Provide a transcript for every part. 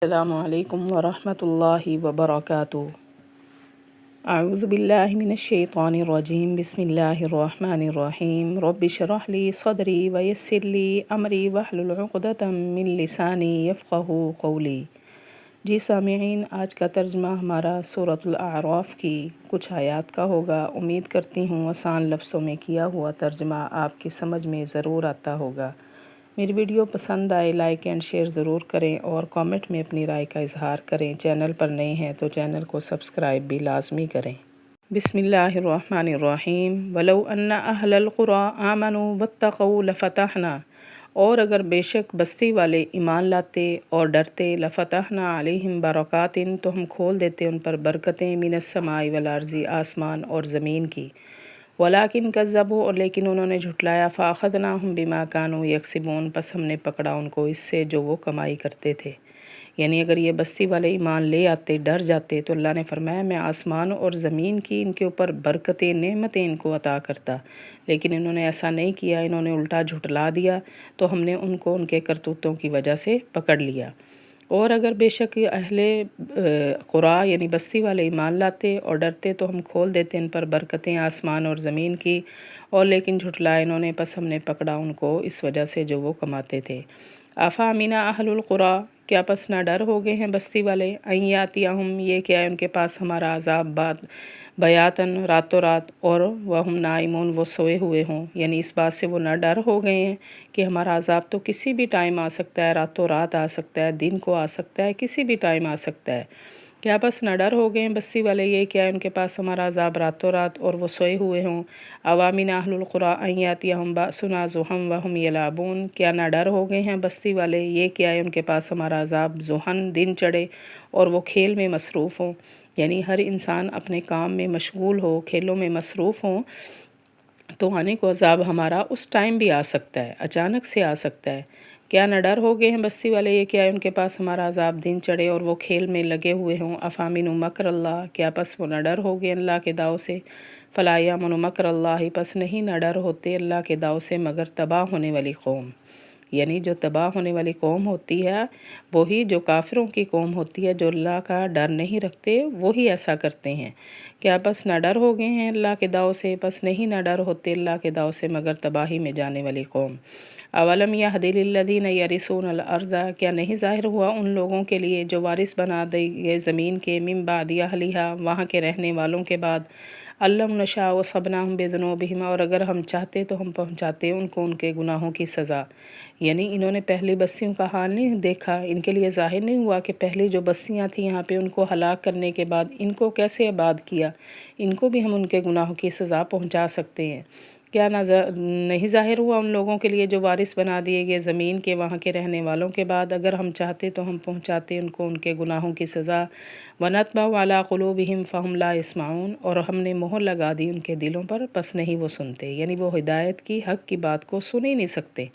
السلام علیکم ورحمۃ اللہ وبرکاتہ۔ اعوذ باللہ من الشیطان الرجیم، بسم اللہ الرحمن الرحیم۔ رب اشرح لی صدری ویسر لی امری واحلل عقدۃ من لسانی یفقہوا قولی۔ جی سامعین، آج کا ترجمہ ہمارا سورۃ الاعراف کی کچھ آیات کا ہوگا۔ امید کرتی ہوں آسان لفظوں میں کیا ہوا ترجمہ آپ کی سمجھ میں ضرور آتا ہوگا۔ میری ویڈیو پسند آئے لائک اینڈ شیئر ضرور کریں اور کامنٹ میں اپنی رائے کا اظہار کریں۔ چینل پر نئے ہیں تو چینل کو سبسکرائب بھی لازمی کریں۔ بسم اللہ الرحمن الرحیم۔ وَلَوْ أَنَّ أَهْلَ الْقُرَىٰ آمَنُوا وَاتَّقَوْا لَفَتَحْنَا، اور اگر بے شک بستی والے ایمان لاتے اور ڈرتے، لَفَتَحْنَا عَلَيْهِمْ بَرَكَاتٍ، تو ہم کھول دیتے ان پر برکتیں، مِنَ السَّمَاءِ وَالْأَرْضِ، آسمان اور زمین کی۔ وَلَٰكِن كَذَّبُوا، اور لیکن انہوں نے جھٹلایا، فَأَخَذْنَاهُمْ بِمَا كَانُوا يَكْسِبُونَ، پس ہم نے پکڑا ان کو اس سے جو وہ کمائی کرتے تھے۔ یعنی اگر یہ بستی والے ایمان لے آتے، ڈر جاتے، تو اللہ نے فرمایا میں آسمان اور زمین کی ان کے اوپر برکتیں، نعمتیں ان کو عطا کرتا، لیکن انہوں نے ایسا نہیں کیا، انہوں نے الٹا جھٹلا دیا، تو ہم نے ان کو ان کے کرتوتوں کی وجہ سے پکڑ لیا۔ اور اگر بے شک اہل قرآ یعنی بستی والے ایمان لاتے اور ڈرتے، تو ہم کھول دیتے ان پر برکتیں آسمان اور زمین کی، اور لیکن جھٹلایا انہوں نے، پس ہم نے پکڑا ان کو اس وجہ سے جو وہ کماتے تھے۔ افامن اہل القرى، کیا پس نہ ڈر ہو گئے ہیں بستی والے، ان یاتیہم، یہ کیا ہے ان کے پاس ہمارا عذاب بیاتن، راتوں رات، اور وہم نائمون، وہ سوئے ہوئے ہوں، یعنی اس بات سے وہ نہ ڈر ہو گئے ہیں کہ ہمارا عذاب تو کسی بھی ٹائم آ سکتا ہے، راتوں رات آ سکتا ہے، دن کو آ سکتا ہے، کسی بھی ٹائم آ سکتا ہے۔ کیا بس نہ ڈر ہو گئے ہیں بستی والے، یہ کیا ہے ان کے پاس ہمارا عذاب راتوں رات اور وہ سوئے ہوئے ہوں۔ اوامن اہل القرى ان یاتیہم باسنا ضحی وہم یلعبون، کیا نہ ڈر ہو گئے ہیں بستی والے، یہ کیا ہے ان کے پاس ہمارا عذاب ضحی، دن چڑھے اور وہ کھیل میں مصروف ہوں، یعنی ہر انسان اپنے کام میں مشغول ہو، کھیلوں میں مصروف ہوں، تو آنے کو عذاب ہمارا اس ٹائم بھی آ سکتا ہے، اچانک سے آ سکتا ہے۔ کیا نہ ڈر ہو گئے ہیں بستی والے، یہ کیا ہے ان کے پاس ہمارا عذاب دن چڑھے اور وہ کھیل میں لگے ہوئے ہوں۔ افامن مکر اللہ، کیا پس وہ نہ ڈر ہو گئے اللہ کے داؤ سے، فلا یامن مکر اللہ، پس نہیں نہ ڈر ہوتے اللہ کے داؤ سے مگر تباہ ہونے والی قوم، یعنی جو تباہ ہونے والی قوم ہوتی ہے وہی جو کافروں کی قوم ہوتی ہے، جو اللہ کا ڈر نہیں رکھتے وہی ایسا کرتے ہیں۔ کیا پس نہ ڈر ہو گئے ہیں اللہ کے داؤ سے، پس نہیں نہ ڈر ہوتے اللہ کے داؤ سے مگر تباہی میں جانے والی قوم۔ اولم یہد للذین یرثون الارض، کیا نہیں ظاہر ہوا ان لوگوں کے لیے جو وارث بنا دے گئے زمین کے، من بعد اہلھا، وہاں کے رہنے والوں کے بعد، اللہم نشاء وصبناہم بذنوبہم، اور اگر ہم چاہتے تو ہم پہنچاتے ان کو ان کے گناہوں کی سزا۔ یعنی انہوں نے پہلی بستیوں کا حال نہیں دیکھا، ان کے لیے ظاہر نہیں ہوا کہ پہلی جو بستیاں تھیں یہاں پہ ان کو ہلاک کرنے کے بعد ان کو کیسے آباد کیا، ان کو بھی ہم ان کے گناہوں کی سزا پہنچا سکتے ہیں۔ کیا نہیں ظاہر ہوا ان لوگوں کے لیے جو وارث بنا دیے گئے زمین کے وہاں کے رہنے والوں کے بعد، اگر ہم چاہتے تو ہم پہنچاتے ان کو ان کے گناہوں کی سزا۔ وَنَطْبَعُ عَلَىٰ قُلُوبِهِمْ فَهُمْ لَا يَسْمَعُونَ، اور ہم نے مہر لگا دی ان کے دلوں پر، پس نہیں وہ سنتے، یعنی وہ ہدایت کی، حق کی بات کو سن ہی نہیں سکتے،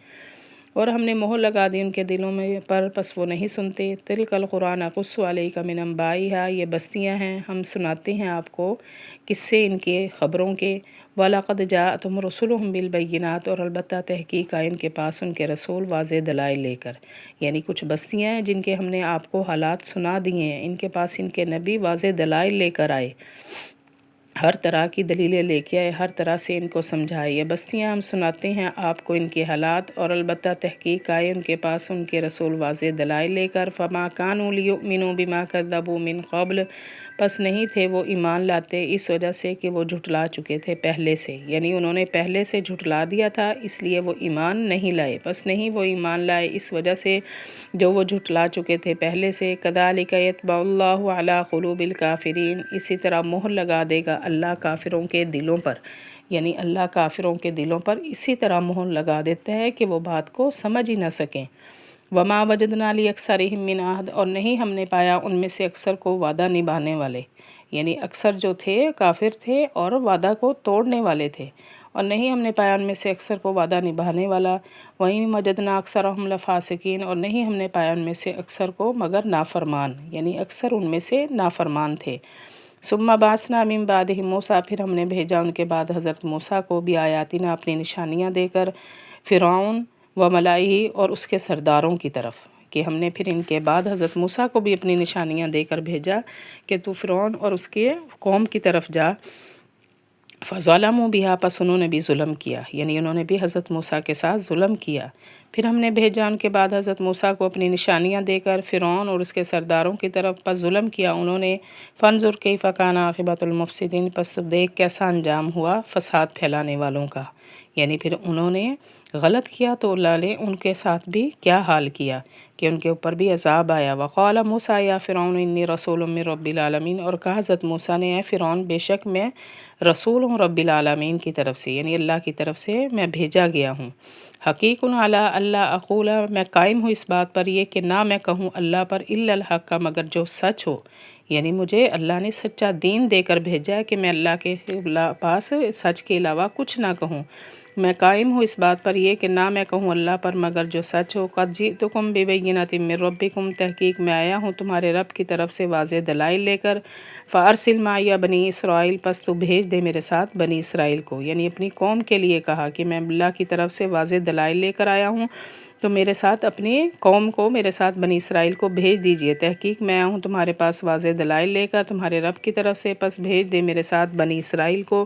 اور ہم نے مہر لگا دی ان کے دلوں میں پر، پس وہ نہیں سنتے۔ تِلْكَ الْقُرَىٰ نَقُصُّ عَلَيْكَ مِنْ أَنبَائِهَا، یہ بستیاں ہیں ہم سناتے ہیں آپ کو قصے ان کے، خبروں کے۔ وَلَقَدْ جَاءَتْهُمْ رُسُلُهُمْ بِالْبَيِّنَاتِ، اور البتہ تحقیق آئے ان کے پاس ان کے رسول واضح دلائل لے کر، یعنی کچھ بستیاں ہیں جن کے ہم نے آپ کو حالات سنا دیے ہیں، ان کے پاس ان کے نبی واضح دلائل لے کر آئے، ہر طرح کی دلیلیں لے کے آئے، ہر طرح سے ان کو سمجھائے۔ یہ بستیاں ہم سناتے ہیں آپ کو ان کے حالات، اور البتہ تحقیق آئے ان کے پاس ان کے رسول واضح دلائل لے کر۔ فَمَا كَانُوا لِيُؤْمِنُوا بِمَا كَذَّبُوا مِن قَبْلُ، پس نہیں تھے وہ ایمان لاتے اس وجہ سے کہ وہ جھٹلا چکے تھے پہلے سے، یعنی انہوں نے پہلے سے جھٹلا دیا تھا اس لیے وہ ایمان نہیں لائے، پس نہیں وہ ایمان لائے اس وجہ سے جو وہ جھٹلا چکے تھے پہلے سے۔ كَذَٰلِكَ يَطْبَعُ اللَّهُ عَلَىٰ قُلُوبِ الْكَافِرِينَ، اسی طرح مہر لگا دے گا اللہ کافروں کے دلوں پر، یعنی اللہ کافروں کے دلوں پر اسی طرح مہر لگا دیتا ہے کہ وہ بات کو سمجھ ہی نہ سکیں۔ وَمَا وَجَدْنَا لِأَكْثَرِهِم مِّنْ عَهْدٍ، اور نہیں ہم نے پایا ان میں سے اکثر کو وعدہ نبھانے والے، یعنی اکثر جو تھے کافر تھے اور وعدہ کو توڑنے والے تھے، اور نہیں ہم نے پایا ان میں سے اکثر کو وعدہ نبھانے والا۔ وَإِن وَجَدْنَا أَكْثَرَهُمْ لَفَاسِقِينَ، اور نہیں ہم نے پایا ان میں سے اکثر کو مگر نافرمان، یعنی اکثر ان میں سے نافرمان تھے۔ ثُمَّ بَعَثْنَا مِن بَعْدِهِم مُوسیٰ، پھر ہم نے بھیجا ان کے بعد حضرت موسیٰ کو، بِآیاتِنَا، اپنی نشانیاں دے کر، فرعون و ملائہ، اور اس کے سرداروں کی طرف، کہ ہم نے پھر ان کے بعد حضرت موسیٰ کو بھی اپنی نشانیاں دے کر بھیجا کہ تو فرعون اور اس کے قوم کی طرف جا۔ فظلموا بها، پس انہوں نے بھی ظلم کیا، یعنی انہوں نے بھی حضرت موسیٰ کے ساتھ ظلم کیا۔ پھر ہم نے بھیجا ان کے بعد حضرت موسیٰ کو اپنی نشانیاں دے کر فرعون اور اس کے سرداروں کی طرف، پس ظلم کیا انہوں نے۔ فانظر کیف کان عاقبۃ المفسدین، پس تو دیکھ کیسا انجام ہوا فساد پھیلانے والوں کا، یعنی پھر انہوں نے غلط کیا تو اللہ نے ان کے ساتھ بھی کیا حال کیا کہ ان کے اوپر بھی عذاب آیا۔ وقال موسیٰ یا فرعون انی رسول من رب العالمین، اور کہا حضرت موسیٰ نے اے فرعون بے شک میں رسول ہوں رب العالمین کی طرف سے، یعنی اللہ کی طرف سے میں بھیجا گیا ہوں۔ حقیق علی اللہ اقول، میں قائم ہوں اس بات پر یہ کہ نہ میں کہوں اللہ پر الا الحق کا مگر جو سچ ہو، یعنی مجھے اللہ نے سچا دین دے کر بھیجا ہے کہ میں اللہ کے پاس سچ کے علاوہ کچھ نہ کہوں۔ میں قائم ہوں اس بات پر یہ کہ نہ میں کہوں اللہ پر مگر جو سچ ہو۔ قد جئتکم ببینۃ من ربکم، تحقیق میں آیا ہوں تمہارے رب کی طرف سے واضح دلائل لے کر۔ فارسل معی بنی اسرائیل، پس تو بھیج دے میرے ساتھ بنی اسرائیل کو، یعنی اپنی قوم کے لیے کہا کہ میں اللہ کی طرف سے واضح دلائل لے کر آیا ہوں تو میرے ساتھ اپنی قوم کو، میرے ساتھ بنی اسرائیل کو بھیج دیجئے۔ تحقیق میں آیا ہوں تمہارے پاس واضح دلائل لے کر تمہارے رب کی طرف سے، پس بھیج دے میرے ساتھ بنی اسرائیل کو۔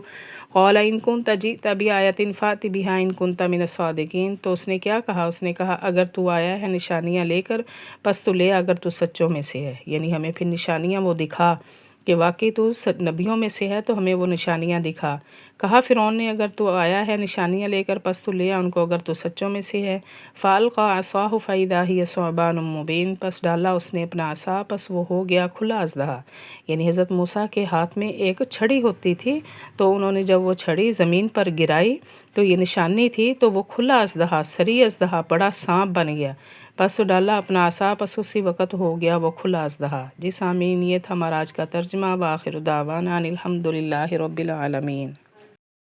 قال ان کنت جئت بآیۃ فأت بہا ان کنت من الصادقین، تو اس نے کیا کہا، اس نے کہا اگر تو آیا ہے نشانیاں لے کر پس تو لے اگر تو سچوں میں سے ہے، یعنی ہمیں پھر نشانیاں وہ دکھا کہ واقعی تو نبیوں میں سے ہے تو ہمیں وہ نشانیاں دکھا۔ کہا فرعون نے اگر تو آیا ہے نشانیاں لے کر پس تو لے ان کو اگر تو سچوں میں سے ہے۔ فالقى عصاه فاذا هي ثعبان مبین، پس ڈالا اس نے اپنا عصا پس وہ ہو گیا کھلا اژدہا، یعنی حضرت موسیٰ کے ہاتھ میں ایک چھڑی ہوتی تھی تو انہوں نے جب وہ چھڑی زمین پر گرائی تو یہ نشانی تھی، تو وہ کھلا اژدہا، سری اژدہا، بڑا سانپ بن گیا۔ پس ڈالا اپنا عصا پس اسی وقت ہو گیا وہ کھلا اژدہا۔ جی سامعین، یہ تھا ہمارا آج کا ترجمہ۔ وآخر دعوانا ان الحمد للہ رب العالمین۔